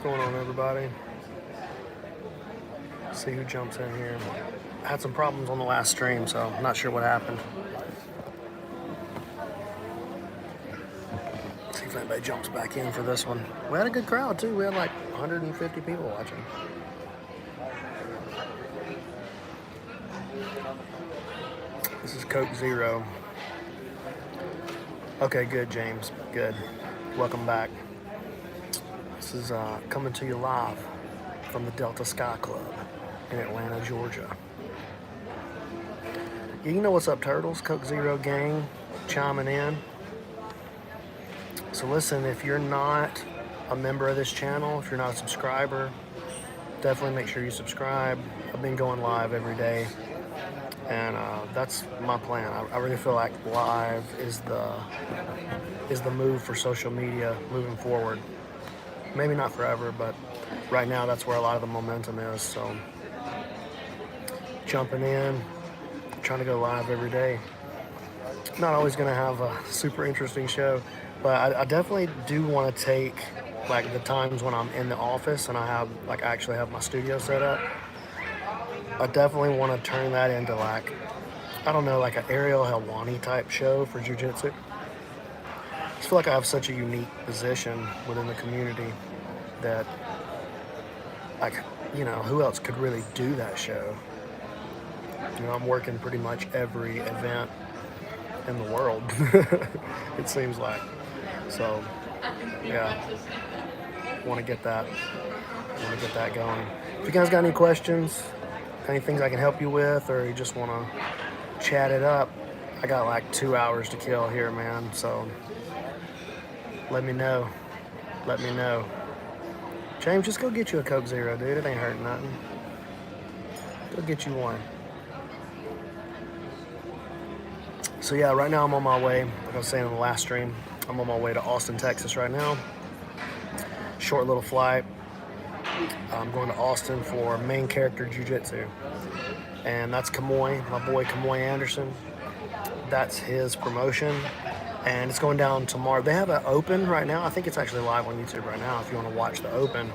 going on, everybody? See who jumps in here. I had some problems on the last stream, so I'm not sure what happened. See if anybody jumps back in for this one. We had a good crowd too. We had like 150 people watching. This is Coke Zero. Okay, good, James. Good. Welcome back. This is coming to you live from the Delta Sky Club in Atlanta, Georgia. You know what's up, Turtles? Coke Zero gang chiming in. So listen, if you're not a member of this channel, if you're not a subscriber, definitely make sure you subscribe. I've been going live every day, and that's my plan. I really feel like live is the move for social media moving forward. Maybe not forever, but right now that's where a lot of the momentum is. So jumping in, trying to go live every day. Not always going to have a super interesting show, but I definitely do want to take like the times when I'm in the office and I actually have my studio set up. I definitely want to turn that into like, I don't know, like an Ariel Helwani type show for Jiu-Jitsu. I just feel like I have such a unique position within the community that, like, you know, who else could really do that show? You know, I'm working pretty much every event in the world, it seems like. So, yeah, want to get that going. If you guys got any questions, any things I can help you with, or you just want to chat it up, I got like 2 hours to kill here, man. So let me know. James, just go get you a Coke Zero, dude. It ain't hurting nothing. Go get you one. So yeah, right now I'm on my way, like I was saying in the last stream, I'm on my way to Austin, Texas right now. Short little flight. I'm going to Austin for main character Jiu-Jitsu. And that's Kamoy, my boy Kamoy Anderson. That's his promotion. And it's going down tomorrow. They have an open right now. I think it's actually live on YouTube right now if you want to watch the open.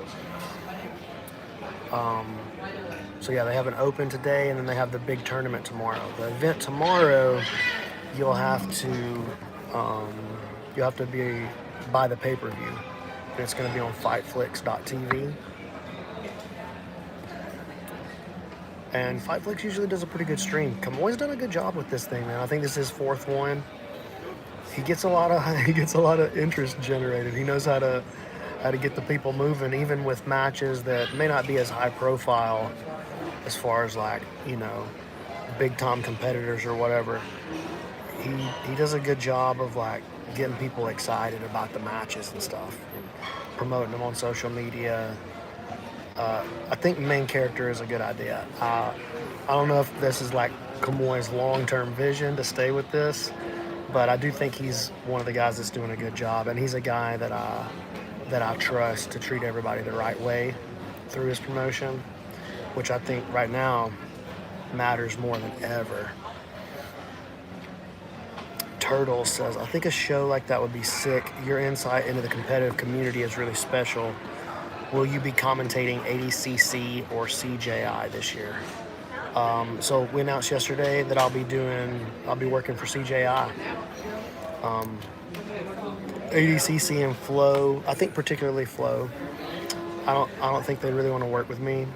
So yeah, they have an open today, and then they have the big tournament tomorrow. The event tomorrow, you'll have to buy the pay-per-view. And it's going to be on fightflix.tv. And Fightflix usually does a pretty good stream. Kamoy's done a good job with this thing, man. I think this is his fourth one. He gets a lot of interest generated. He knows how to get the people moving, even with matches that may not be as high profile as far as, like, you know, big time competitors or whatever. He does a good job of like getting people excited about the matches and stuff, and promoting them on social media. I think main character is a good idea. I don't know if this is like Kamoy's long-term vision to stay with this, but I do think he's one of the guys that's doing a good job, and he's a guy that I trust to treat everybody the right way through his promotion, which I think right now matters more than ever. Turtle says, I think a show like that would be sick. Your insight into the competitive community is really special. Will you be commentating ADCC or CJI this year? So we announced yesterday that I'll be working for CJI. ADCC and Flow, I think particularly Flow. I don't think they really want to work with me,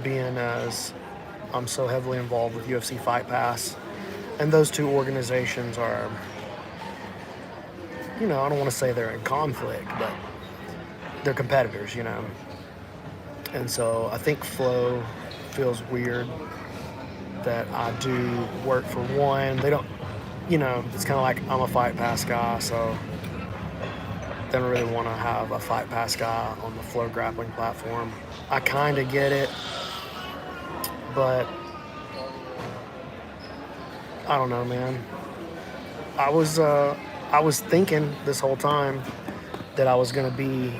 being as I'm so heavily involved with UFC Fight Pass. And those two organizations are, you know, I don't want to say they're in conflict, but they're competitors, you know. And so I think Flow feels weird that I do work for one. They don't, you know, it's kind of like I'm a Fight Pass guy, so they don't really want to have a Fight Pass guy on the Flow grappling platform. I kind of get it, but I don't know, man. I was thinking this whole time that I was going to be,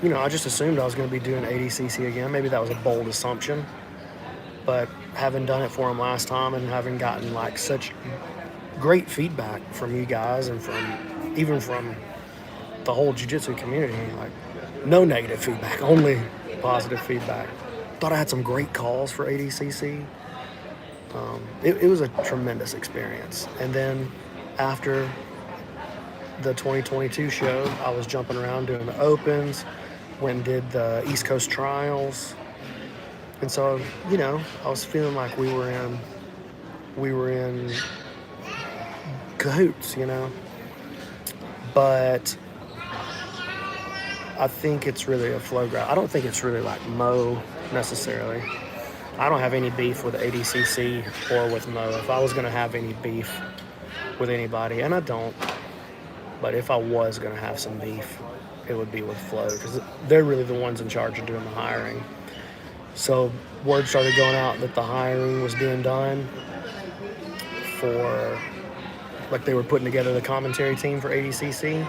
you know, I just assumed I was going to be doing ADCC again. Maybe that was a bold assumption, but having done it for him last time and having gotten like such great feedback from you guys and from the whole jiu-jitsu community, like No negative feedback, only positive feedback. Thought I had some great calls for ADCC. It was a tremendous experience. And then after the 2022 show, I was jumping around doing the opens, went and did the East Coast trials. And so, I was feeling like we were in cahoots, But I think it's really a flow graph. I don't think it's really like Mo necessarily. I don't have any beef with ADCC or with Mo. If I was going to have any beef with anybody, and I don't, but if I was going to have some beef, it would be with Flow, because they're really the ones in charge of doing the hiring. So word started going out that the hiring was being done for, like, they were putting together the commentary team for ADCC,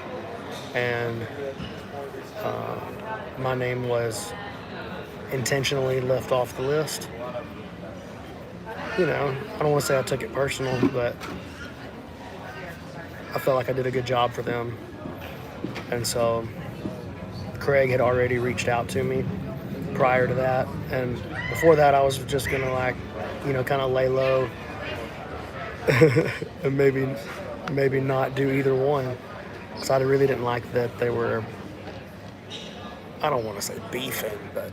and my name was intentionally left off the list. I don't want to say I took it personal, but I felt like I did a good job for them. And so Craig had already reached out to me prior to that. And before that, I was just going to kind of lay low and maybe not do either one. Because I really didn't like that they were, I don't want to say beefing, but,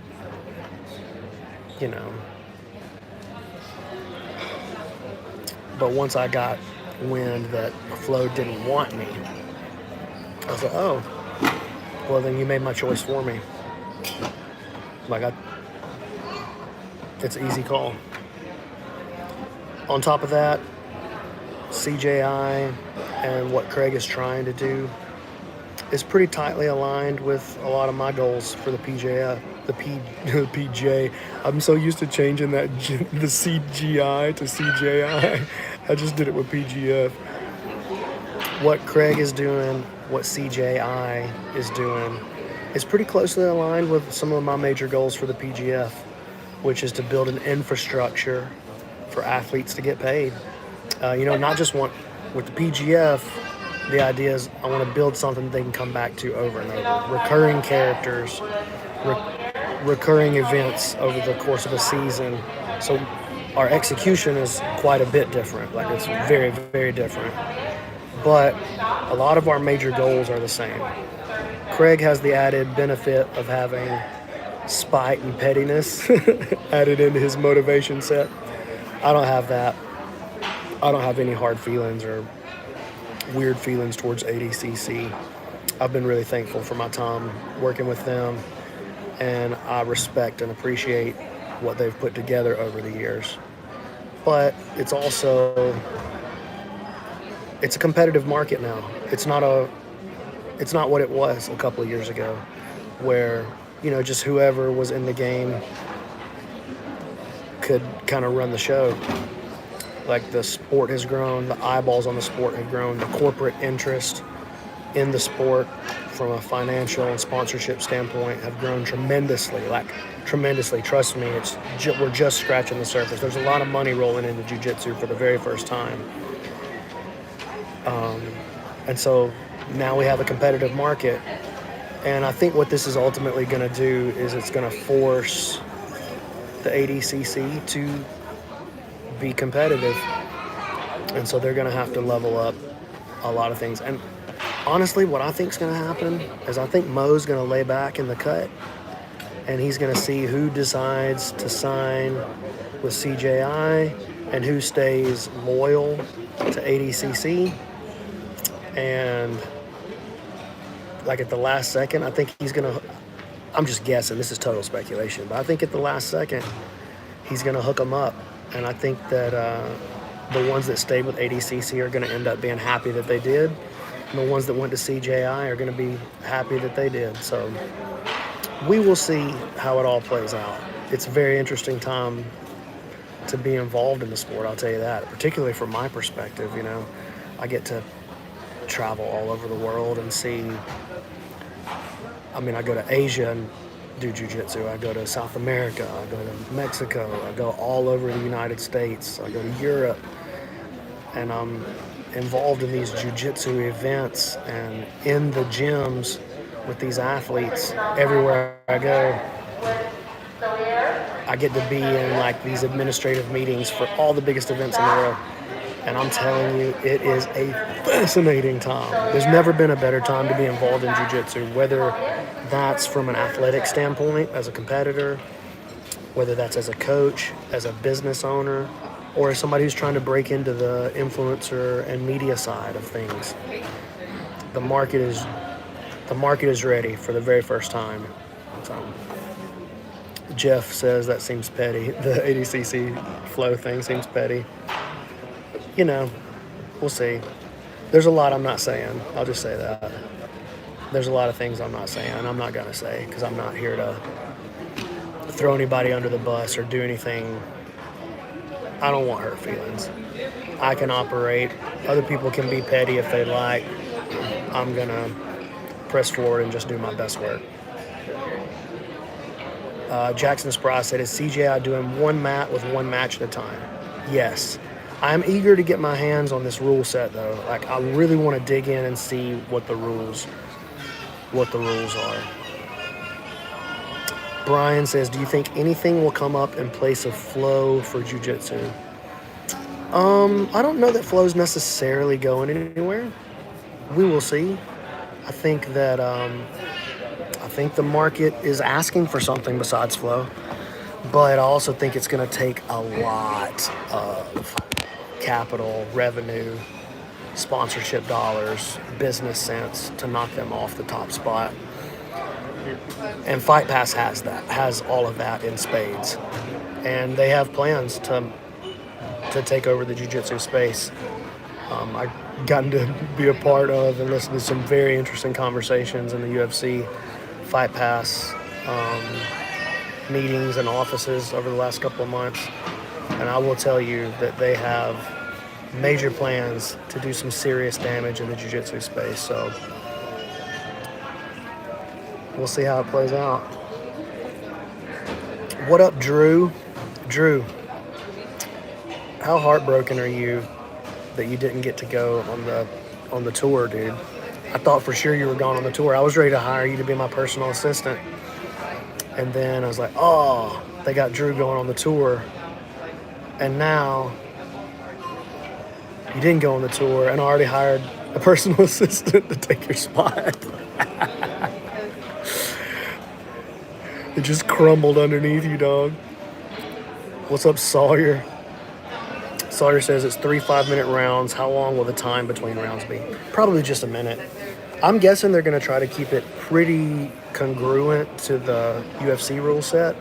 But once I got wind that Flo didn't want me, I was like, oh, well, then you made my choice for me. It's an easy call. On top of that, CJI and what Craig is trying to do is pretty tightly aligned with a lot of my goals for the PJF, the PJ. I'm so used to changing the CGI to CJI. I just did it with PGF. What Craig is doing, what CJI is doing, is pretty closely aligned with some of my major goals for the PGF, which is to build an infrastructure for athletes to get paid. Not just with the PGF, the idea is I want to build something they can come back to over and over. Recurring characters, recurring events over the course of a season. So our execution is quite a bit different. Like, it's very, very different. But a lot of our major goals are the same. Craig has the added benefit of having spite and pettiness added into his motivation set. I don't have that. I don't have any hard feelings or weird feelings towards ADCC. I've been really thankful for my time working with them, and I respect and appreciate what they've put together over the years. But it's also, it's a competitive market now. It's not what it was a couple of years ago, where, just whoever was in the game could kind of run the show. Like, the sport has grown, the eyeballs on the sport have grown, the corporate interest in the sport from a financial and sponsorship standpoint have grown tremendously. Trust me, we're just scratching the surface. There's a lot of money rolling into jiu-jitsu for the very first time. And so now we have a competitive market. And I think what this is ultimately going to do is it's going to force the ADCC to be competitive. And so they're going to have to level up a lot of things. And honestly, what I think is going to happen is I think Mo's going to lay back in the cut, and he's going to see who decides to sign with CJI and who stays loyal to ADCC. And like, at the last second, I think he's going to, I'm just guessing, this is total speculation, but I think at the last second, he's going to hook them up. And I think that the ones that stayed with ADCC are going to end up being happy that they did. And the ones that went to CJI are going to be happy that they did. So we will see how it all plays out. It's a very interesting time to be involved in the sport, I'll tell you that. Particularly from my perspective, I get to travel all over the world and see. I go to Asia and do jiu-jitsu. I go to South America. I go to Mexico. I go all over the United States. I go to Europe. And I'm involved in these jiu-jitsu events and in the gyms with these athletes everywhere I go. I get to be in like these administrative meetings for all the biggest events in the world. And I'm telling you, it is a fascinating time. There's never been a better time to be involved in jiu-jitsu, whether that's from an athletic standpoint as a competitor, whether that's as a coach, as a business owner, or as somebody who's trying to break into the influencer and media side of things. The market is ready for the very first time. So, Jeff says that seems petty. The 80cc flow thing seems petty. You know, we'll see. There's a lot I'm not saying. I'll just say that. There's a lot of things I'm not saying. I'm not going to say because I'm not here to throw anybody under the bus or do anything. I don't want hurt feelings. I can operate. Other people can be petty if they like. I'm going to press forward and just do my best work. Jackson Spry said, is CJI doing one mat with one match at a time? Yes. I'm eager to get my hands on this rule set, though. Like, I really want to dig in and see what the rules are. Brian says, do you think anything will come up in place of flow for jiu-jitsu? I don't know that flow's necessarily going anywhere. We will see. I think that the market is asking for something besides flow, but I also think it's going to take a lot of capital, revenue, sponsorship dollars, business sense to knock them off the top spot. And Fight Pass has all of that in spades. And they have plans to take over the jiu-jitsu space. I've gotten to be a part of and listen to some very interesting conversations in the UFC Fight Pass meetings and offices over the last couple of months. And I will tell you that they have major plans to do some serious damage in the jiu-jitsu space. So we'll see how it plays out. What up, Drew? Drew, how heartbroken are you that you didn't get to go on the tour, dude? I thought for sure you were gone on the tour. I was ready to hire you to be my personal assistant. And then I was like, oh, they got Drew going on the tour. And now you didn't go on the tour and already hired a personal assistant to take your spot. It just crumbled underneath you, dog. What's up, Sawyer? Sawyer says it's 3 5-minute rounds. How long will the time between rounds be? Probably just a minute. I'm guessing they're going to try to keep it pretty congruent to the UFC rule set.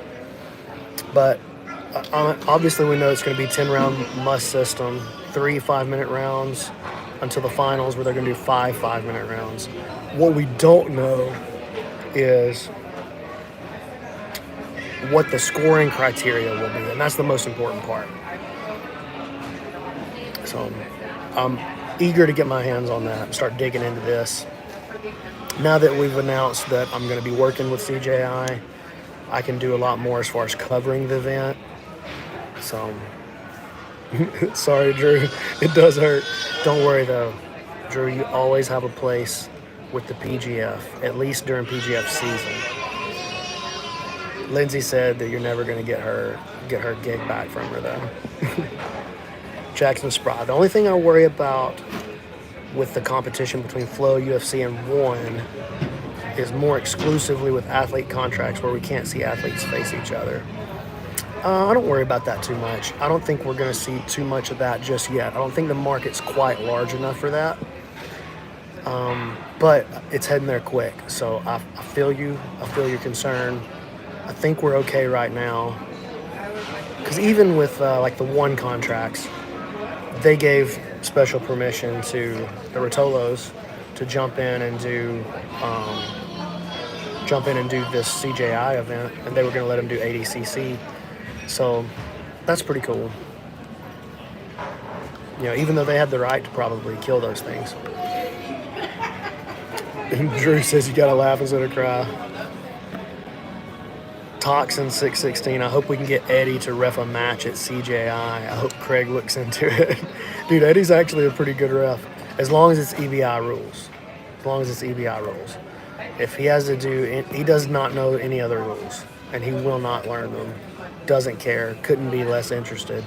But obviously we know it's going to be 10-round must system, 3 5-minute rounds until the finals where they're going to do 5 5-minute rounds. What we don't know is what the scoring criteria will be, and that's the most important part. So I'm eager to get my hands on that and start digging into this. Now that we've announced that I'm going to be working with CJI, I can do a lot more as far as covering the event. So, sorry, Drew, it does hurt. Don't worry, though. Drew, you always have a place with the PGF, at least during PGF season. Lindsay said that you're never going to get her gig back from her, though. Jackson Spry. The only thing I worry about with the competition between Flow, UFC, and One is more exclusively with athlete contracts where we can't see athletes face each other. I don't worry about that too much. I don't think we're going to see too much of that just yet. I don't think the market's quite large enough for that. But it's heading there quick. So I feel you. I feel your concern. I think we're okay right now. Because even with like the One contracts, they gave special permission to the Rotolos to jump in and do this CJI event, and they were going to let them do 80cc. So that's pretty cool. You know, even though they had the right to probably kill those things. And Drew says you gotta laugh instead of cry. Toxin 616. I hope we can get Eddie to ref a match at CJI. I hope Craig looks into it. Dude, Eddie's actually a pretty good ref. As long as it's EBI rules. As long as it's EBI rules. If he has to do, he does not know any other rules, and he will not learn them. Doesn't care. Couldn't be less interested.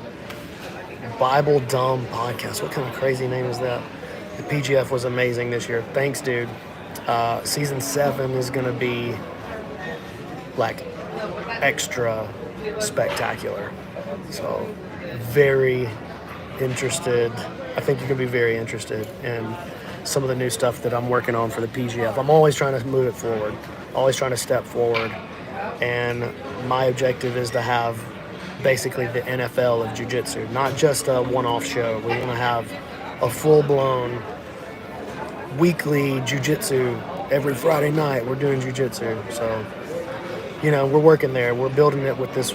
Bible Dumb Podcast. What kind of crazy name is that? The PGF was amazing this year. Thanks, dude. Season 7 is going to be like extra spectacular. So very interested. I think you can be very interested in some of the new stuff that I'm working on for the PGF. I'm always trying to move it forward, always trying to step forward. And my objective is to have basically the NFL of Jiu-Jitsu, not just a one-off show. We want to have a full-blown weekly Jiu-Jitsu. Every Friday night we're doing Jiu-Jitsu. So, we're working there. We're building it with this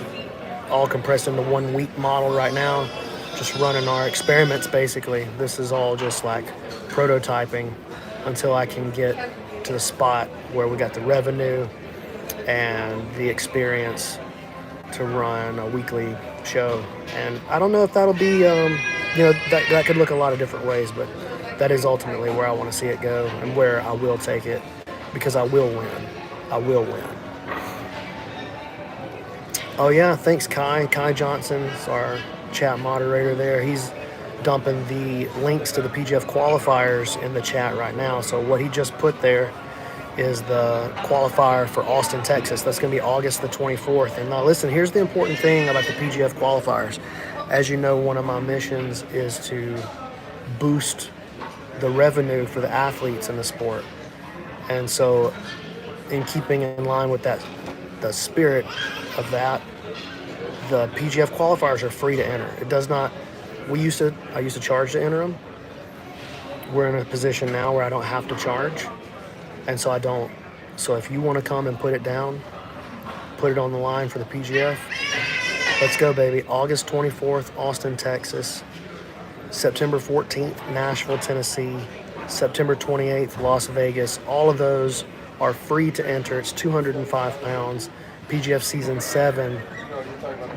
all compressed into 1 week model right now. Just running our experiments, basically. This is all just like prototyping until I can get to the spot where we got the revenue and the experience to run a weekly show. And I don't know if that'll be, that could look a lot of different ways, but that is ultimately where I want to see it go and where I will take it, because I will win. I will win. Oh yeah, thanks Kai. Kai Johnson's our chat moderator there. He's dumping the links to the PGF qualifiers in the chat right now. So what he just put there is the qualifier for Austin, Texas. That's going to be August the 24th. And now listen, here's the important thing about the PGF qualifiers. As you know, one of my missions is to boost the revenue for the athletes in the sport. And so in keeping in line with that, the spirit of that, the PGF qualifiers are free to enter. It does not, I used to charge to enter them. We're in a position now where I don't have to charge. And so I don't. So if you want to come and put it down, put it on the line for the PGF, let's go, baby. August 24th, Austin, Texas. September 14th, Nashville, Tennessee. September 28th, Las Vegas. All of those are free to enter. It's 205 pounds. PGF Season 7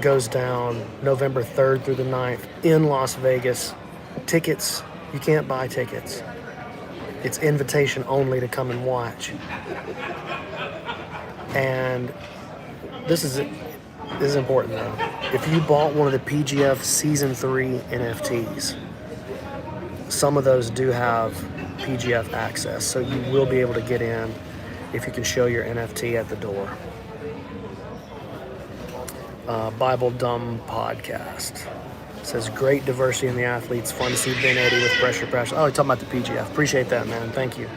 goes down November 3rd through the 9th in Las Vegas. Tickets, you can't buy tickets. It's invitation only to come and watch. And this is important though. If you bought one of the PGF Season 3 NFTs, some of those do have PGF access, so you will be able to get in if you can show your NFT at the door. Bible Dumb Podcast says great diversity in the athletes. Fun to see Ben Eddy with pressure. Oh, you're talking about the PGF. Appreciate that, man. Thank you.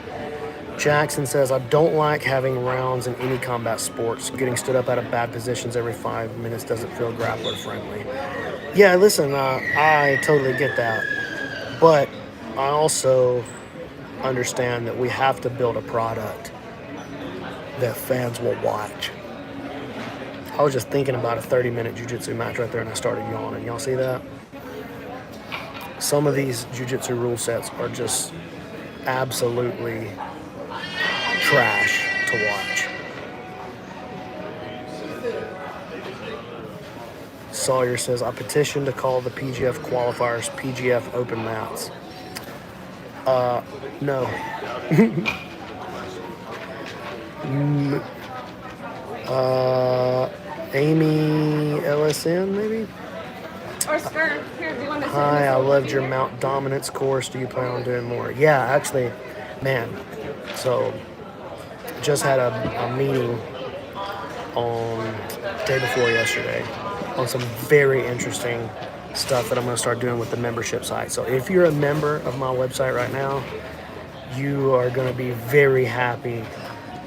Jackson says I don't like having rounds in any combat sports. Getting stood up out of bad positions every 5 minutes doesn't feel grappler friendly. Yeah, listen, I totally get that, but I also understand that we have to build a product that fans will watch. I was just thinking about a 30-minute jiu-jitsu match right there, and I started yawning. Y'all see that? Some of these jiu-jitsu rule sets are just absolutely trash to watch. Sawyer says, I petition to call the PGF qualifiers PGF open mats. No. Amy LSN, maybe? Or Stern. Here, do you want to Hi, I loved your Mount Dominance course. Do you plan on doing more? Yeah, actually, man. So, just had a meeting on day before yesterday on some very interesting stuff that I'm going to start doing with the membership site. So if you're a member of my website right now, you are going to be very happy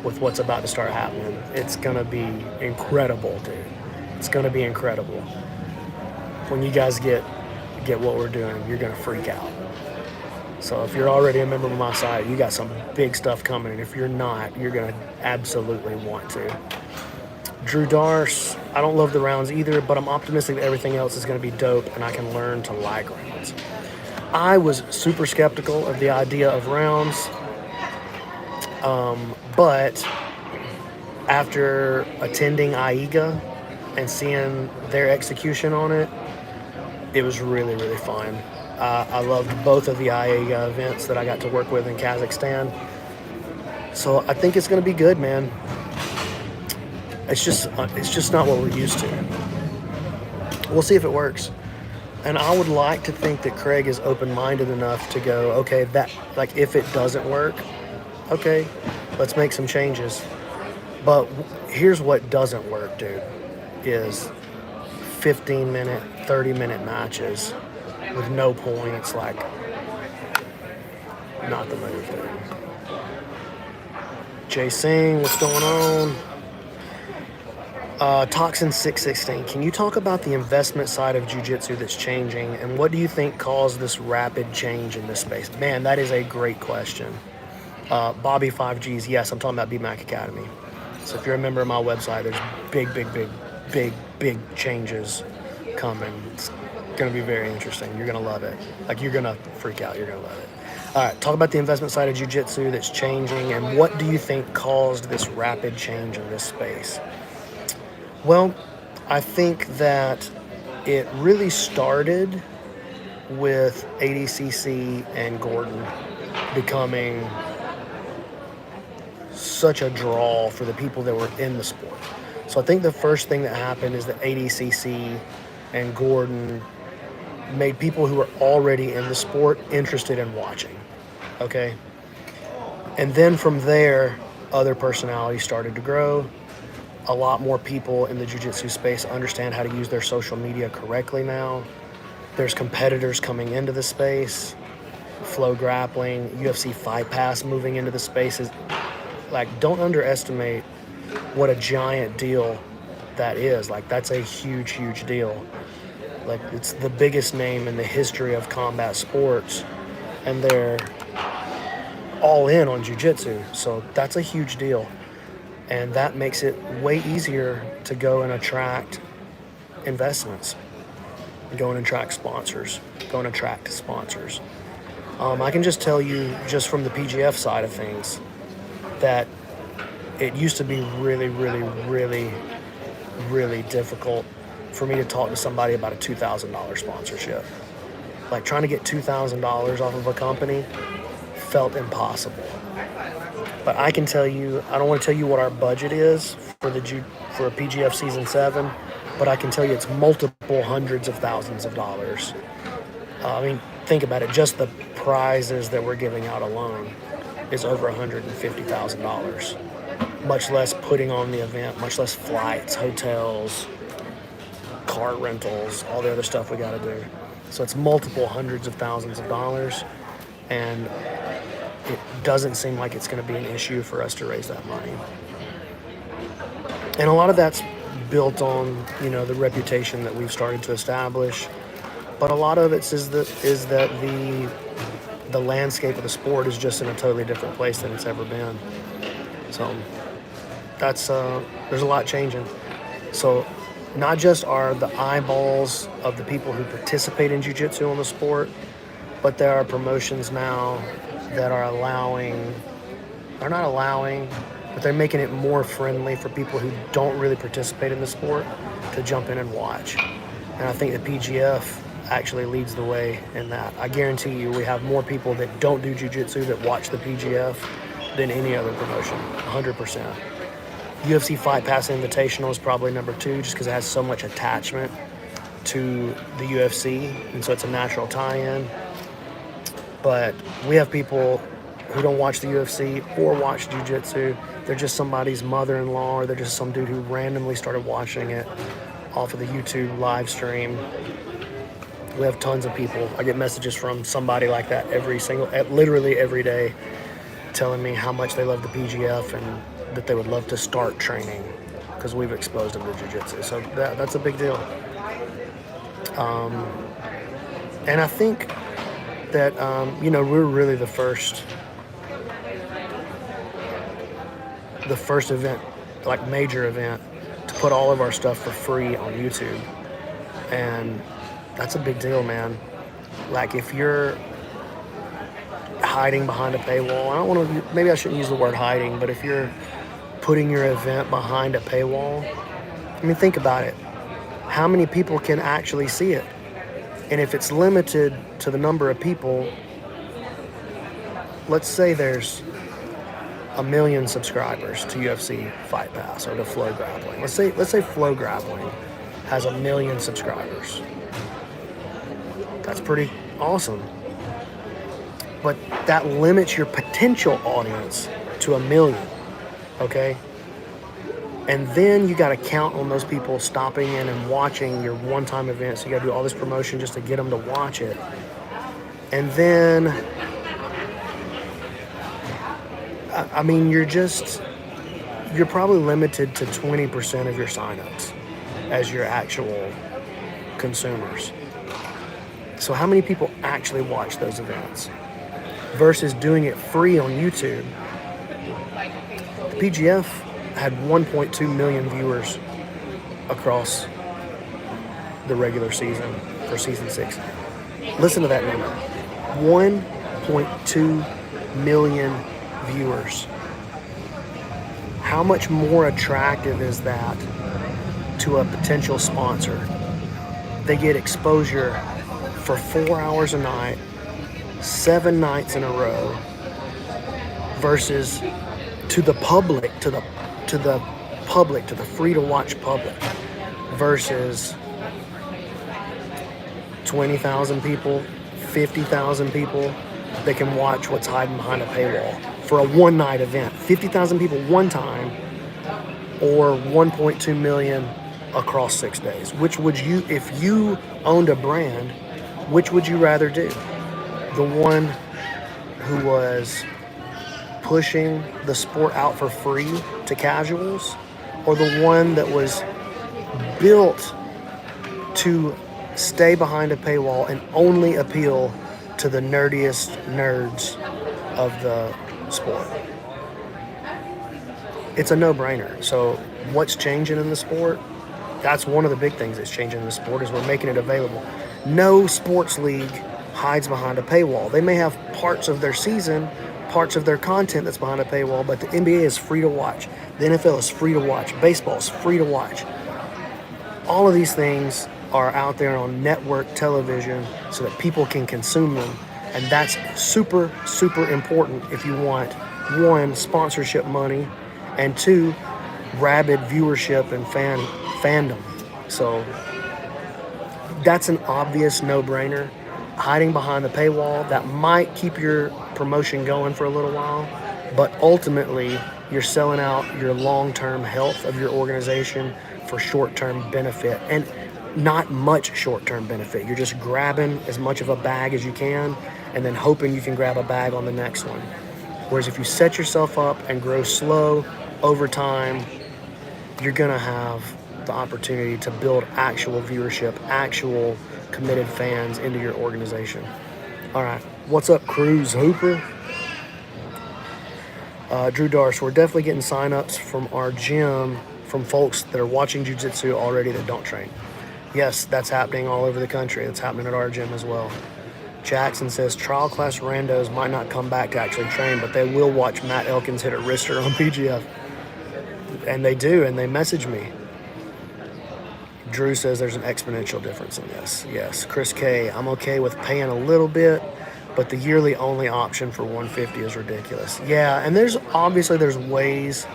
with what's about to start happening. It's going to be incredible, dude. It's going to be incredible. When you guys get what we're doing, you're going to freak out. So if you're already a member of my site, you got some big stuff coming. And if you're not, you're going to absolutely want to. Drew Darce, I don't love the rounds either, but I'm optimistic that everything else is going to be dope and I can learn to like rounds. I was super skeptical of the idea of rounds, but after attending AIGA and seeing their execution on it, it was really, really fun. I loved both of the AIGA events that I got to work with in Kazakhstan. So I think it's going to be good, man. It's just not what we're used to. We'll see if it works. And I would like to think that Craig is open-minded enough to go, okay, that, like, if it doesn't work, okay, let's make some changes. But here's what doesn't work, dude, is 15-minute, 30-minute matches with no points, like, not the move, dude. Jay Singh, what's going on? Toxin 616, can you talk about the investment side of jiu-jitsu that's changing, and what do you think caused this rapid change in this space? Man, that is a great question. Bobby 5Gs, yes, I'm talking about BMAC Academy. So if you're a member of my website, there's big changes coming. It's going to be very interesting. You're going to love it. Like, you're going to freak out. You're going to love it. All right, talk about the investment side of jiu-jitsu that's changing, and what do you think caused this rapid change in this space? Well, I think that it really started with ADCC and Gordon becoming such a draw for the people that were in the sport. So I think the first thing that happened is that ADCC and Gordon made people who were already in the sport interested in watching, okay? And then from there, other personalities started to grow. A lot more people in the jiu-jitsu space understand how to use their social media correctly now. There's competitors coming into the space, Flow Grappling, UFC Fight Pass moving into the space. Like, don't underestimate what a giant deal that is. Like, that's a huge deal. Like, it's the biggest name in the history of combat sports, and they're all in on jiu-jitsu. So that's a huge deal. And that makes it way easier to go and attract investments, go and attract sponsors, go and attract sponsors. I can just tell you, just from the PGF side of things, that it used to be really difficult for me to talk to somebody about a $2,000 sponsorship. Like, trying to get $2,000 off of a company felt impossible. But I can tell you, I don't want to tell you what our budget is for a PGF Season 7, but I can tell you it's multiple hundreds of thousands of dollars. I mean, think about it. Just the prizes that we're giving out alone is over $150,000. Much less putting on the event, much less flights, hotels, car rentals, all the other stuff we got to do. So it's multiple hundreds of thousands of dollars, and it doesn't seem like it's going to be an issue for us to raise that money. And a lot of that's built on, you know, the reputation that we've started to establish. But a lot of it is that the landscape of the sport is just in a totally different place than it's ever been. So that's there's a lot changing. So not just are the eyeballs of the people who participate in jiu-jitsu on the sport, but there are promotions now that are but they're making it more friendly for people who don't really participate in the sport to jump in and watch. And I think the PGF actually leads the way in that. I guarantee you we have more people that don't do jiu-jitsu that watch the PGF than any other promotion, 100%. UFC Fight Pass Invitational is probably number 2 just because it has so much attachment to the UFC, and so it's a natural tie-in. But we have people who don't watch the UFC or watch jiu-jitsu. They're just somebody's mother-in-law, or they're just some dude who randomly started watching it off of the YouTube live stream. We have tons of people. I get messages from somebody like that literally every day, telling me how much they love the PGF and that they would love to start training because we've exposed them to jiu-jitsu. So that's a big deal. And I think that, we're really the first event, like major event, to put all of our stuff for free on YouTube. And that's a big deal, man. Like, if you're hiding behind a paywall, maybe I shouldn't use the word hiding, but if you're putting your event behind a paywall, I mean, think about it. How many people can actually see it? And if it's limited to the number of people, let's say there's 1 million subscribers to UFC Fight Pass or to Flow Grappling. Let's say Flow Grappling has 1 million subscribers. That's pretty awesome. But that limits your potential audience to 1 million, okay? And then you got to count on those people stopping in and watching your one-time events. You got to do all this promotion just to get them to watch it. And then, I mean, you're probably limited to 20% of your signups as your actual consumers. So how many people actually watch those events versus doing it free on YouTube? The PGF had 1.2 million viewers across the regular season for season 6. Listen to that number. 1.2 million viewers. How much more attractive is that to a potential sponsor? They get exposure for 4 hours a night, 7 nights in a row, versus to the public, to the free to watch public, versus 20,000 people, 50,000 people that can watch what's hiding behind a paywall for a one night event. 50,000 people one time, or 1.2 million across 6 days. Which would you, if you owned a brand, which would you rather do? The one who was pushing the sport out for free to casuals, or the one that was built to stay behind a paywall and only appeal to the nerdiest nerds of the sport? It's a no-brainer. So what's changing in the sport? That's one of the big things that's changing in the sport, is we're making it available. No sports league hides behind a paywall. They may have parts of their season, parts of their content that's behind a paywall, but the NBA is free to watch. The NFL is free to watch. Baseball is free to watch. All of these things are out there on network television so that people can consume them. And that's super, super important if you want, 1, sponsorship money, and 2, rabid viewership and fandom. So that's an obvious no-brainer. Hiding behind the paywall, that might keep your promotion going for a little while, but ultimately you're selling out your long-term health of your organization for short-term benefit, and not much short-term benefit. You're just grabbing as much of a bag as you can and then hoping you can grab a bag on the next one. Whereas if you set yourself up and grow slow over time, you're gonna have the opportunity to build actual viewership, actual committed fans into your organization. All right, what's up, Cruz Hooper? Drew Darsh, we're definitely getting signups from our gym from folks that are watching Jiu-Jitsu already that don't train. Yes, that's happening all over the country. It's happening at our gym as well. Jackson says trial class randos might not come back to actually train, but they will watch Matt Elkins hit a wrister on PGF. And they do, and they message me. Drew says there's an exponential difference in this. Yes. Chris K, I'm okay with paying a little bit, but the yearly only option for $150 is ridiculous. Yeah, and there's ways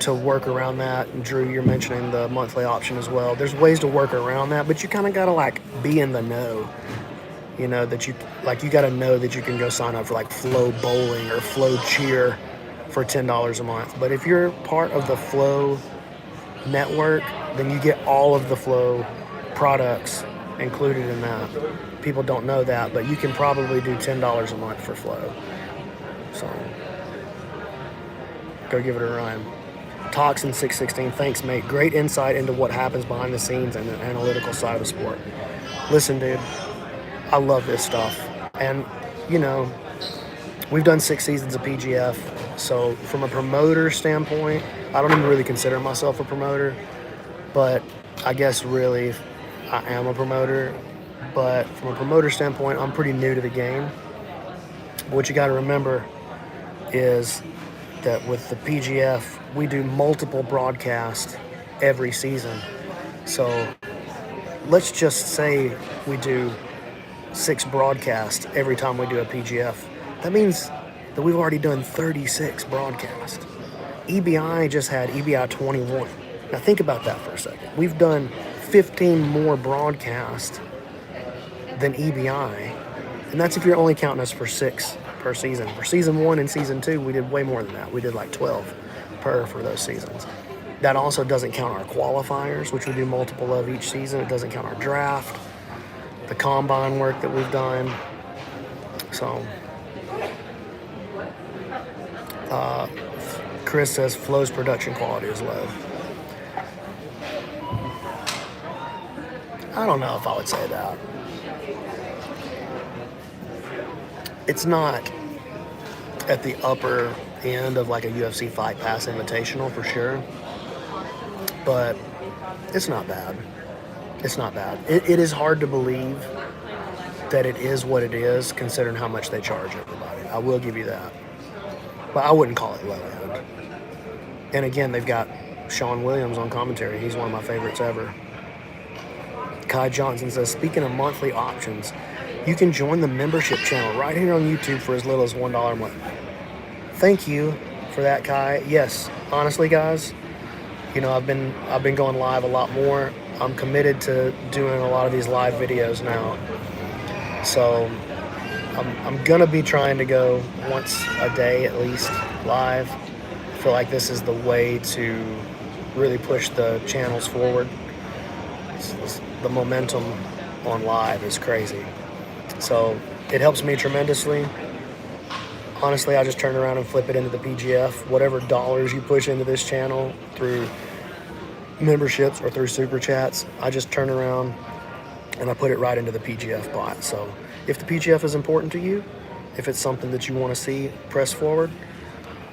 to work around that. And Drew, you're mentioning the monthly option as well. There's ways to work around that, but you kind of got to like be in the know. You know, that you got to know that you can go sign up for like Flow Bowling or Flow Cheer for $10 a month. But if you're part of the Flow network, then you get all of the Flow products included in that. People don't know that, but you can probably do $10 a month for Flow. So go give it a run. Toxin 616, thanks mate. Great insight into what happens behind the scenes and the analytical side of the sport. Listen, dude, I love this stuff. And, you know, we've done 6 seasons of PGF. So from a promoter standpoint, I don't even really consider myself a promoter, but I guess really I am a promoter. But from a promoter standpoint, I'm pretty new to the game. What you got to remember is that with the PGF, we do multiple broadcasts every season. So let's just say we do 6 broadcasts every time we do a PGF. That means that we've already done 36 broadcasts. EBI just had EBI 21. Now think about that for a second. We've done 15 more broadcasts than EBI, and that's if you're only counting us for 6 per season. For season 1 and season 2, we did way more than that. We did like 12 per for those seasons. That also doesn't count our qualifiers, which we do multiple of each season. It doesn't count our draft, the combine work that we've done. So, Chris says Flo's production quality is low. I don't know if I would say that. It's not at the upper end of like a UFC Fight Pass Invitational for sure, but it's not bad. It's not bad. It is hard to believe that it is what it is considering how much they charge everybody. I will give you that. But I wouldn't call it low end. And again, they've got Sean Williams on commentary. He's one of my favorites ever. Kai Johnson says, speaking of monthly options, you can join the membership channel right here on YouTube for as little as $1 a month. Thank you for that, Kai. Yes, honestly, guys, you know, I've been going live a lot more. I'm committed to doing a lot of these live videos now. So I'm gonna be trying to go once a day at least live. I feel like this is the way to really push the channels forward. The momentum on live is crazy. So it helps me tremendously. Honestly, I just turn around and flip it into the PGF. Whatever dollars you push into this channel through memberships or through super chats, I just turn around and I put it right into the PGF bot. So if the PGF is important to you, if it's something that you want to see press forward,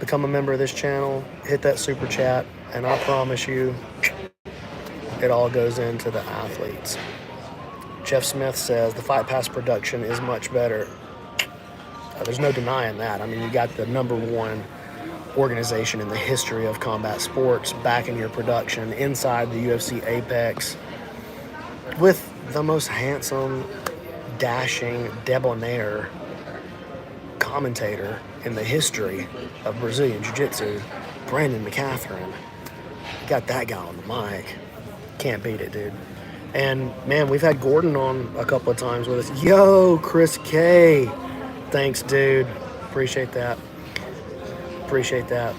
become a member of this channel, hit that super chat, and I promise you, it all goes into the athletes. Jeff Smith says the Fight Pass production is much better. There's no denying that. I mean, you got the #1 organization in the history of combat sports back in your production inside the UFC Apex with the most handsome, dashing, debonair commentator in the history of Brazilian Jiu-Jitsu, Brandon Mccaghren. Got that guy on the mic. Can't beat it, dude. And man, we've had Gordon on a couple of times with us. Yo, Chris K. Thanks, dude. Appreciate that. Appreciate that.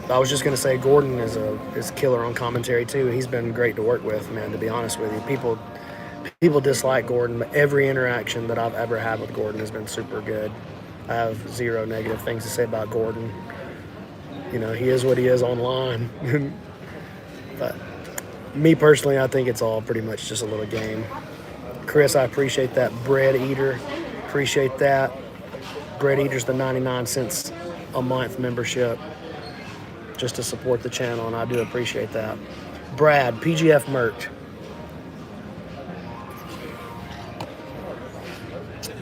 I was just gonna say Gordon is killer on commentary too. He's been great to work with, man, to be honest with you. People dislike Gordon, but every interaction that I've ever had with Gordon has been super good. I have zero negative things to say about Gordon. You know, he is what he is online. But me personally, I think it's all pretty much just a little game. Chris, I appreciate that. Bread Eater, appreciate that. Bread Eater's the 99 cents a month membership just to support the channel, and I do appreciate that. Brad, PGF merch.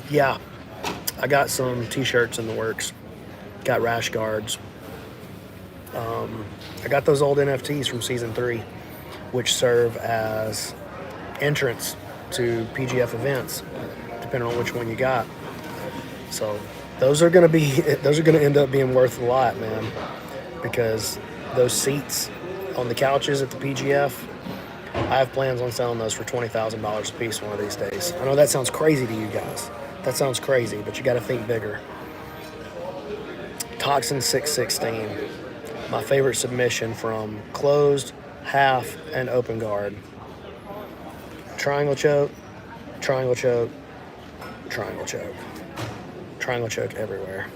Yeah, I got some t-shirts in the works. Got rash guards. I got those old NFTs from season 3, which serve as entrance to PGF events, depending on which one you got. So those are gonna end up being worth a lot, man, because those seats on the couches at the PGF, I have plans on selling those for $20,000 a piece one of these days. I know that sounds crazy to you guys. That sounds crazy, but you got to think bigger. Toxin 616, my favorite submission from closed, half, and open guard. Triangle choke, triangle choke, triangle choke. Triangle choke everywhere.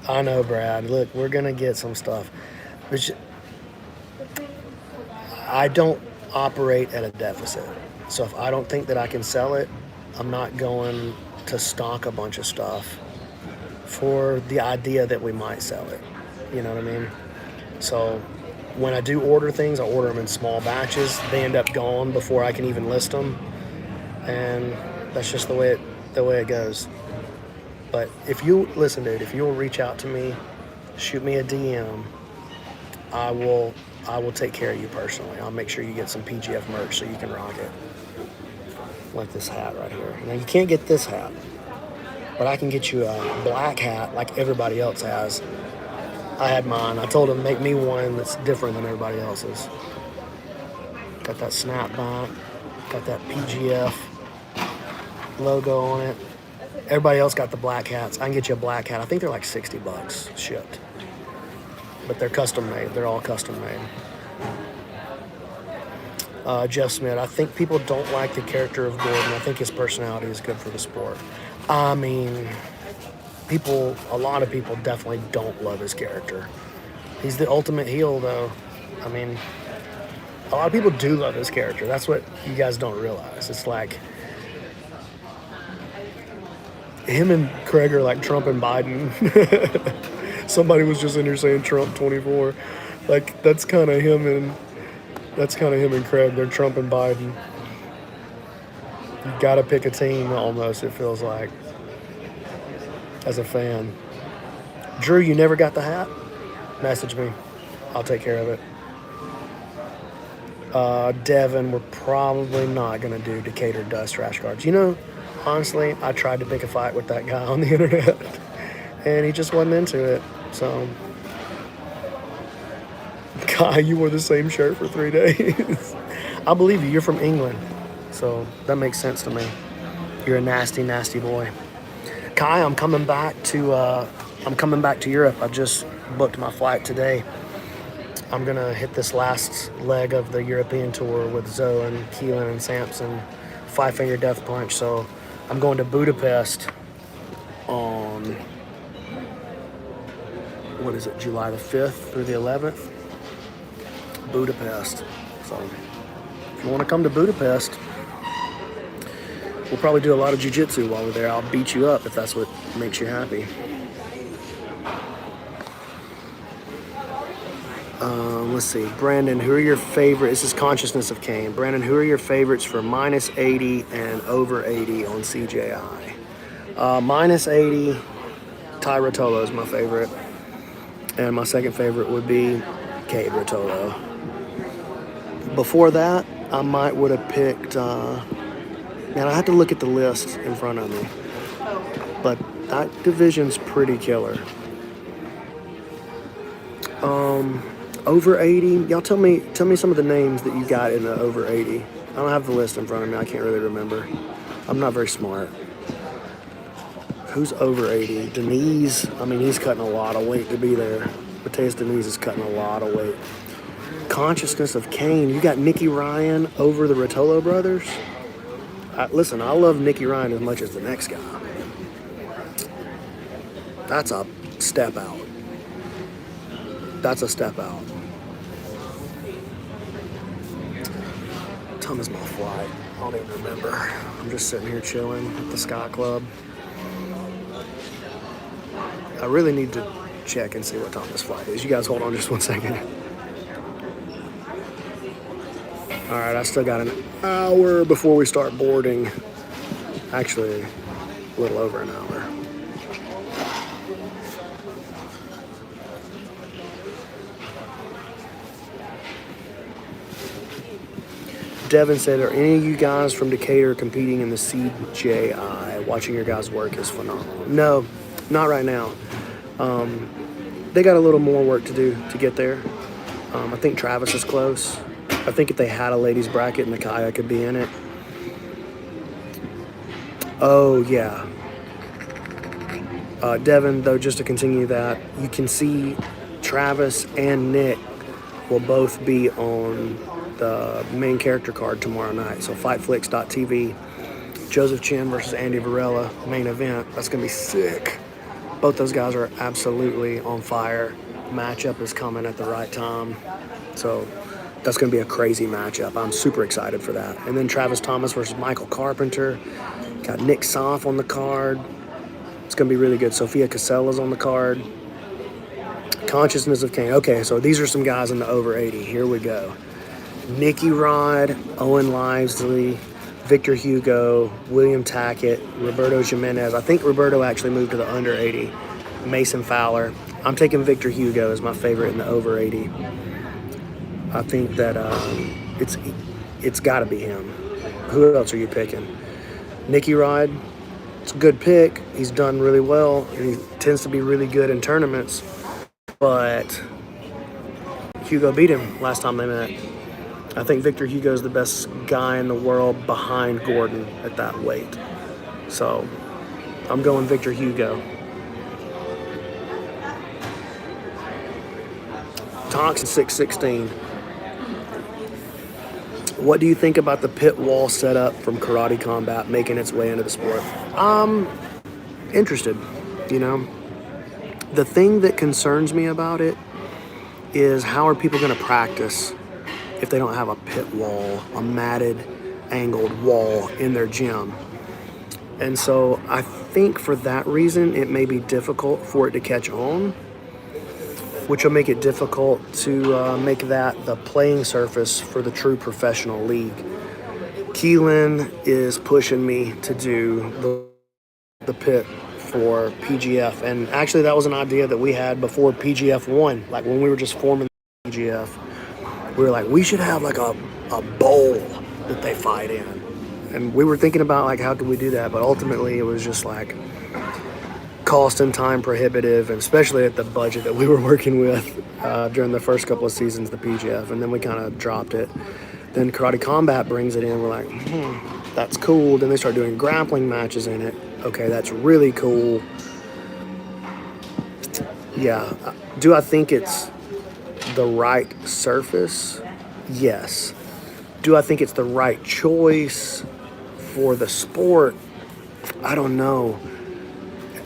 I know, Brad. Look, we're going to get some stuff. I don't operate at a deficit. So if I don't think that I can sell it, I'm not going to stock a bunch of stuff for the idea that we might sell it. You know what I mean? So when I do order things, I order them in small batches. They end up gone before I can even list them. And that's just the way it goes. But if you listen, dude, if you'll reach out to me, shoot me a DM, I will take care of you personally. I'll make sure you get some PGF merch so you can rock it. Like this hat right here. Now you can't get this hat. but I can get you a black hat like everybody else has. I had mine. I told him, make me one that's different than everybody else's. Got that snapback. Got that PGF logo on it. Everybody else got the black hats. I can get you a black hat. I think they're like $60 shipped. But they're custom made. They're all custom made. Jeff Smith, I think people don't like the character of Gordon. I think his personality is good for the sport. I mean, a lot of people definitely don't love his character. He's the ultimate heel, though. I mean, a lot of people do love his character. That's what you guys don't realize. It's like him and Craig are like Trump and Biden. Somebody was just in here saying Trump 24. Like that's kind of him and Craig. They're Trump and Biden. You gotta pick a team almost, it feels like, as a fan. Drew, you never got the hat? Message me. I'll take care of it. Devin, we're probably not going to do Decatur dust rash guards. You know, honestly, I tried to pick a fight with that guy on the internet, and he just wasn't into it. So, Kai, you wore the same shirt for 3 days. I believe you. You're from England, so that makes sense to me. You're a nasty, nasty boy. Kai, I'm coming back to Europe. I just booked my flight today. I'm going to hit this last leg of the European tour with Zoe and Keelan and Samson, 5-finger death punch. So I'm going to Budapest on, what is it, July the 5th through the 11th? Budapest. So if you want to come to Budapest, we'll probably do a lot of jiu-jitsu while we're there. I'll beat you up if that's what makes you happy. Let's see. Brandon, who are your favorites? This is Consciousness of Kane. Brandon, who are your favorites for minus 80 and over 80 on CJI? Minus 80, Ty Rotolo is my favorite. And my second favorite would be Cade Rotolo. Before that, I would have picked... man, I had to look at the list in front of me. But that division's pretty killer. Over 80, y'all tell me some of the names that you got in the over 80. I don't have the list in front of me. I can't really remember. I'm not very smart. Who's over 80? Denise, I mean, he's cutting a lot of weight to be there. Mateus Denise is cutting a lot of weight. Consciousness of Kane, you got Nicky Ryan over the Rotolo brothers? Listen, I love Nicky Ryan as much as the next guy. That's a step out. That's a step out. What time is my flight? I don't even remember. I'm just sitting here chilling at the Sky Club. I really need to check and see what time this flight is. You guys hold on just 1 second. All right, I still got an hour before we start boarding. Actually, a little over an hour. Devin said, are any of you guys from Decatur competing in the CJI? Watching your guys' work is phenomenal. No, not right now. They got a little more work to do to get there. I think Travis is close. I think if they had a ladies bracket, Nakaya could be in it. Oh, yeah. Devin, though, just to continue that, you can see Travis and Nick will both be on the main character card tomorrow night. So fightflix.tv, Joseph Chin versus Andy Varela, main event. That's going to be sick. Both those guys are absolutely on fire. Matchup is coming at the right time. So that's going to be a crazy matchup. I'm super excited for that. And then Travis Thomas versus Michael Carpenter. Got Nick Soff on the card. It's going to be really good. Sophia Casella's on the card. Consciousness of Kane. Okay, so these are some guys in the over 80. Here we go. Nicky Rod, Owen Lively, Victor Hugo, William Tackett, Roberto Jimenez. I think Roberto actually moved to the under 80. Mason Fowler. I'm taking Victor Hugo as my favorite in the over 80. I think that it's got to be him. Who else are you picking? Nicky Rod, It's a good pick. He's done really well, and he tends to be really good in tournaments. But Hugo beat him last time they met. I think Victor Hugo's the best guy in the world behind Gordon at that weight. So I'm going Victor Hugo. Tonks 616. What do you think about the pit wall setup from Karate Combat making its way into the sport? Interested, you know. The thing that concerns me about it is how are people going to practice if they don't have a pit wall, a matted, angled wall in their gym? And so I think for that reason, it may be difficult for it to catch on, which will make it difficult to make that the playing surface for the true professional league. Keelan is pushing me to do the pit for PGF, and actually that was an idea that we had before PGF 1, like when we were just forming PGF. We were like, we should have like a bowl that they fight in, and we were thinking about like how could we do that, but ultimately it was just like cost and time prohibitive, and especially at the budget that we were working with during the first couple of seasons of the PGF, and then we kind of dropped it. Then Karate Combat brings it in, we're like, that's cool. Then they start doing grappling matches in it. Okay, that's really cool. Yeah. Do I think it's the right surface? Yes. Do I think it's the right choice for the sport? I don't know.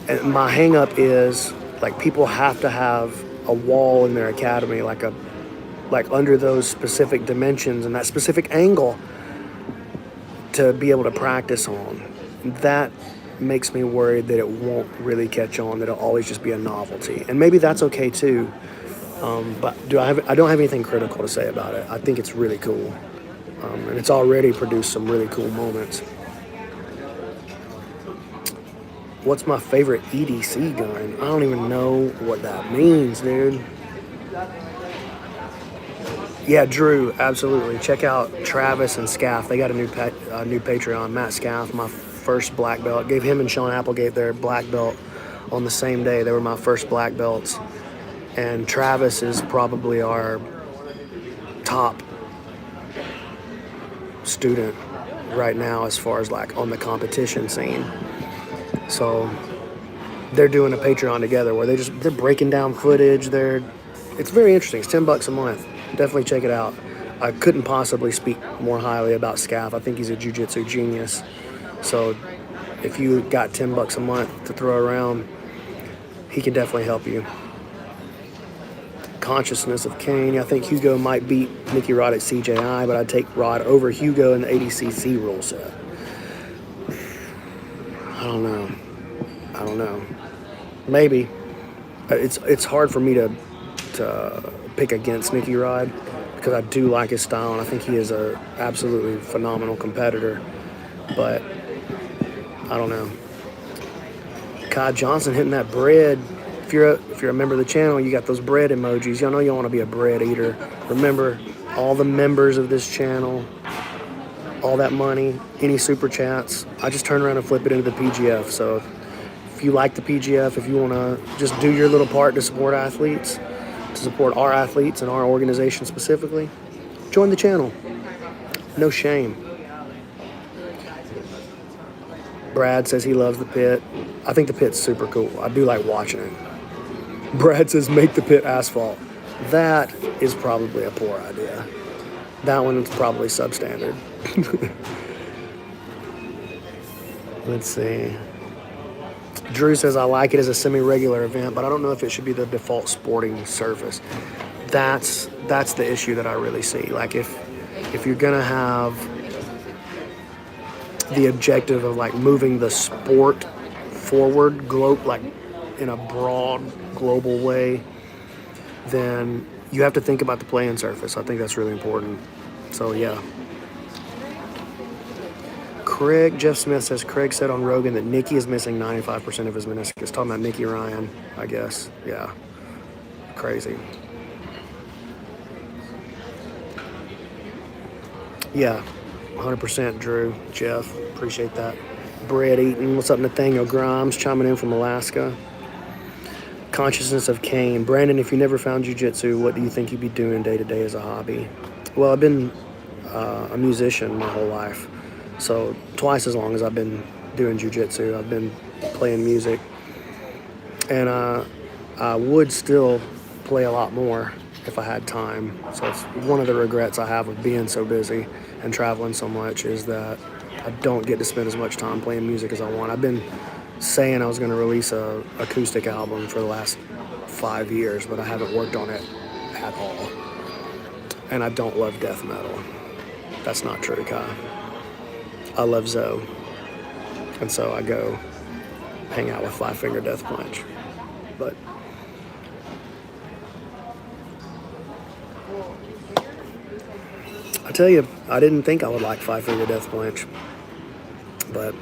And my hang up is like people have to have a wall in their academy, like under those specific dimensions and that specific angle to be able to practice on. That makes me worried that it won't really catch on, that it'll always just be a novelty. And maybe that's okay too. But I don't have anything critical to say about it. I think it's really cool. And it's already produced some really cool moments. What's my favorite EDC gun? I don't even know what that means, dude. Yeah, Drew, absolutely. Check out Travis and Scaff. They got a new Patreon. Matt Scaff, my first black belt. Gave him and Sean Applegate their black belt on the same day. They were my first black belts. And Travis is probably our top student right now as far as like on the competition scene. So they're doing a Patreon together where they're breaking down footage. It's very interesting. It's $10 a month. Definitely check it out. I couldn't possibly speak more highly about Scaff. I think he's a jiu-jitsu genius. So if you got $10 a month to throw around, he can definitely help you. Consciousness of Kane. I think Hugo might beat Nicky Rod at CJI, but I'd take Rod over Hugo in the ADCC rule set. I don't know. Maybe. It's hard for me to pick against Nicky Rod because I do like his style and I think he is a absolutely phenomenal competitor. But I don't know. Kai Johnson hitting that bread. If you're a member of the channel, you got those bread emojis. Y'all know you want to be a bread eater. Remember, all the members of this channel, all that money, any super chats, I just turn around and flip it into the PGF. So if you like the PGF, if you want to just do your little part to support athletes, to support our athletes and our organization specifically, join the channel. No shame. Brad says he loves the pit. I think the pit's super cool. I do like watching it. Brad says make the pit asphalt. That is probably a poor idea. That one's probably substandard. Let's see. Drew says I like it as a semi-regular event, but I don't know if it should be the default sporting surface. That's the issue that I really see. Like if you're gonna have the objective of like moving the sport forward, like in a broad global way, then you have to think about the playing surface. I think that's really important. So yeah. Jeff Smith says Craig said on Rogan that Nicky is missing 95% of his meniscus. Talking about Nicky Ryan, I guess. Yeah. Crazy. Yeah. 100% Drew, Jeff. Appreciate that. Bread eating. What's up, Nathaniel Grimes, chiming in from Alaska. Consciousness of Kane. Brandon, if you never found jiu-jitsu, what do you think you'd be doing day to day as a hobby? Well, I've been a musician my whole life. So twice as long as I've been doing jiu-jitsu, I've been playing music. And I would still play a lot more if I had time. So it's one of the regrets I have of being so busy and traveling so much is that I don't get to spend as much time playing music as I want. I've been saying I was going to release a acoustic album for the last 5 years, but I haven't worked on it at all. And I don't love death metal. That's not true, Kai. I love Zoe. And so I go hang out with Five Finger Death Punch. But I tell you, I didn't think I would like Five Finger Death Punch. But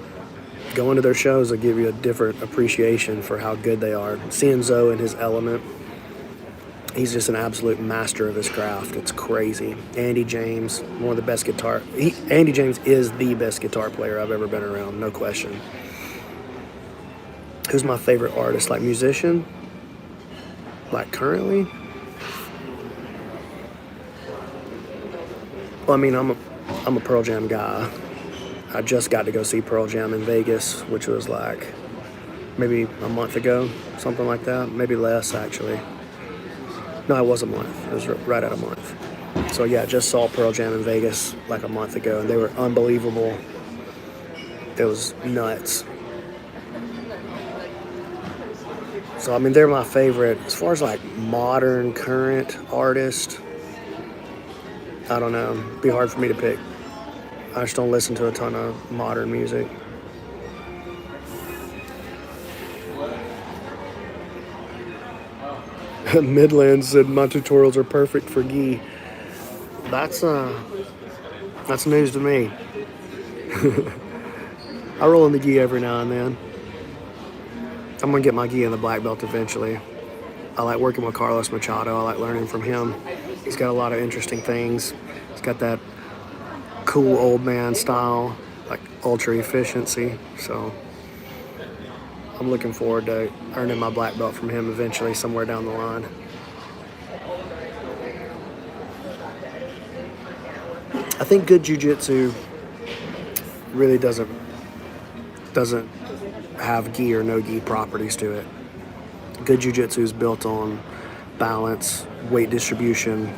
going to their shows will give you a different appreciation for how good they are. Seeing Zoe in his element, he's just an absolute master of his craft. It's crazy. Andy James, one of the best Andy James is the best guitar player I've ever been around, no question. Who's my favorite artist? Like musician? Like currently? Well, I mean, I'm a Pearl Jam guy. I just got to go see Pearl Jam in Vegas, which was like maybe a month ago, something like that. Maybe less, actually. No, it was a month. It was right at a month. So yeah, just saw Pearl Jam in Vegas like a month ago, and they were unbelievable. It was nuts. So I mean, they're my favorite. As far as like modern, current artist, I don't know. It'd be hard for me to pick. I just don't listen to a ton of modern music. Midland said my tutorials are perfect for gi. That's news to me. I roll in the gi every now and then. I'm gonna get my gi in the black belt eventually. I like working with Carlos Machado. I like learning from him. He's got a lot of interesting things. He's got that cool old man style, like ultra efficiency. So I'm looking forward to earning my black belt from him eventually somewhere down the line. I think good jiu-jitsu really doesn't have gi or no gi properties to it. Good jiu-jitsu is built on balance, weight distribution,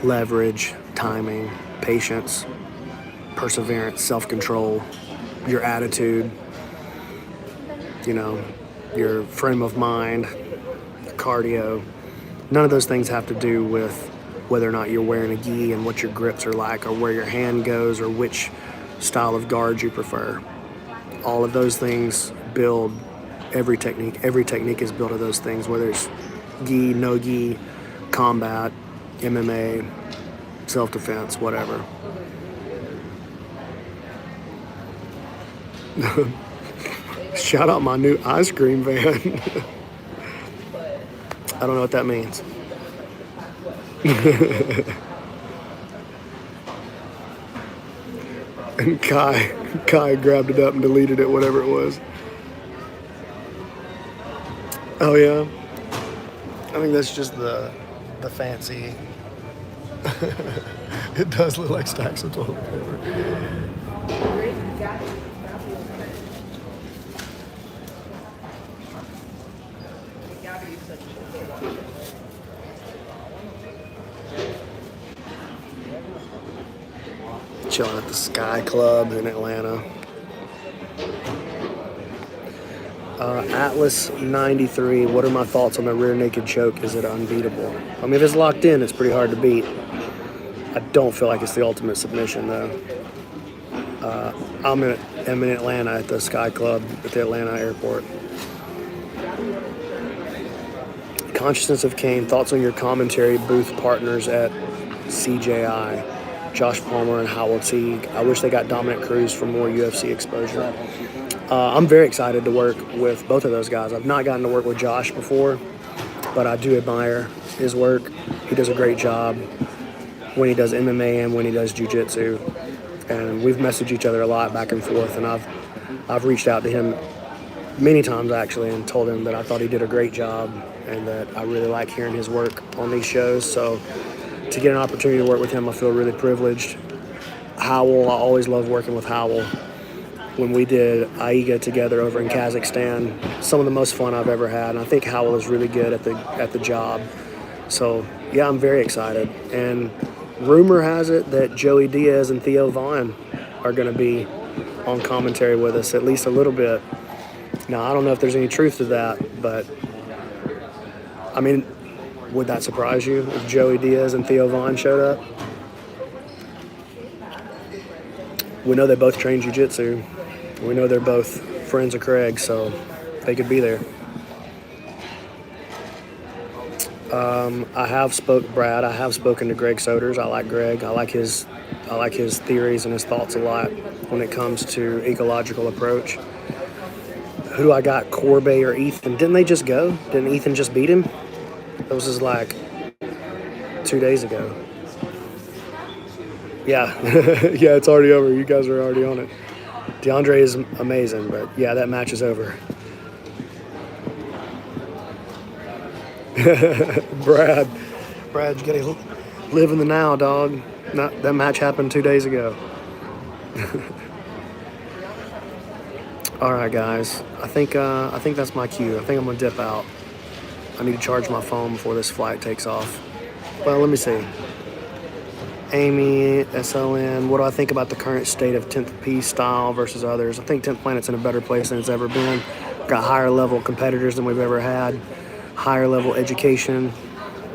leverage, timing, patience, perseverance, self-control, your attitude, your frame of mind, cardio. None of those things have to do with whether or not you're wearing a gi and what your grips are like or where your hand goes or which style of guard you prefer. All of those things build every technique. Every technique is built of those things, whether it's gi, no gi, combat, MMA, self-defense, whatever. Shout out my new ice cream van. I don't know what that means. And Kai grabbed it up and deleted it, whatever it was. Oh yeah. I think that's just the fancy. It does look like stacks of toilet paper. Chilling at the Sky Club in Atlanta. Atlas 93, what are my thoughts on the rear naked choke? Is it unbeatable? I mean, if it's locked in, it's pretty hard to beat. I don't feel like it's the ultimate submission, though. I'm in Atlanta at the Sky Club at the Atlanta airport. Consciousness of Kane, thoughts on your commentary booth partners at CJI? Josh Palmer and Howell Teague. I wish they got Dominic Cruz for more UFC exposure. I'm very excited to work with both of those guys. I've not gotten to work with Josh before, but I do admire his work. He does a great job when he does MMA and when he does jiu-jitsu. And we've messaged each other a lot back and forth, and I've I've reached out to him many times actually and told him that I thought he did a great job and that I really like hearing his work on these shows. So to get an opportunity to work with him, I feel really privileged. Howell, I always love working with Howell. When we did AIGA together over in Kazakhstan, some of the most fun I've ever had. And I think Howell is really good at the job. So yeah, I'm very excited. And rumor has it that Joey Diaz and Theo Vaughn are going to be on commentary with us, at least a little bit. Now, I don't know if there's any truth to that, but I mean, would that surprise you if Joey Diaz and Theo Vaughn showed up? We know they both train Jiu-Jitsu. We know they're both friends of Craig, so they could be there. I have spoken to Greg Soders. I like Greg. I like his theories and his thoughts a lot when it comes to ecological approach. Who do I got? Corbett or Ethan? Didn't they just go? Didn't Ethan just beat him? That was just like 2 days ago. Yeah, yeah, it's already over. You guys are already on it. DeAndre is amazing, but yeah, that match is over. Brad's getting live in the now, dog. That match happened 2 days ago. All right, guys. I think that's my cue. I think I'm gonna dip out. I need to charge my phone before this flight takes off. Well, let me see. Amy, SLN, what do I think about the current state of 10th Piece style versus others? I think 10th Planet's in a better place than it's ever been. Got higher level competitors than we've ever had, higher level education,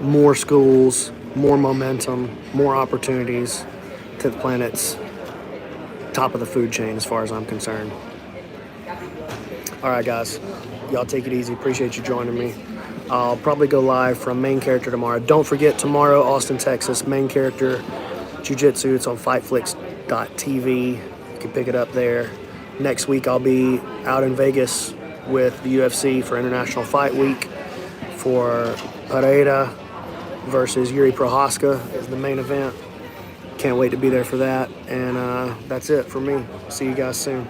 more schools, more momentum, more opportunities. 10th Planet's top of the food chain as far as I'm concerned. All right, guys, y'all take it easy. Appreciate you joining me. I'll probably go live from Main Character tomorrow. Don't forget, tomorrow, Austin, Texas, Main Character Jiu-Jitsu. It's on fightflix.tv. You can pick it up there. Next week, I'll be out in Vegas with the UFC for International Fight Week for Pereira versus Yuri Prohaska is the main event. Can't wait to be there for that. And that's it for me. See you guys soon.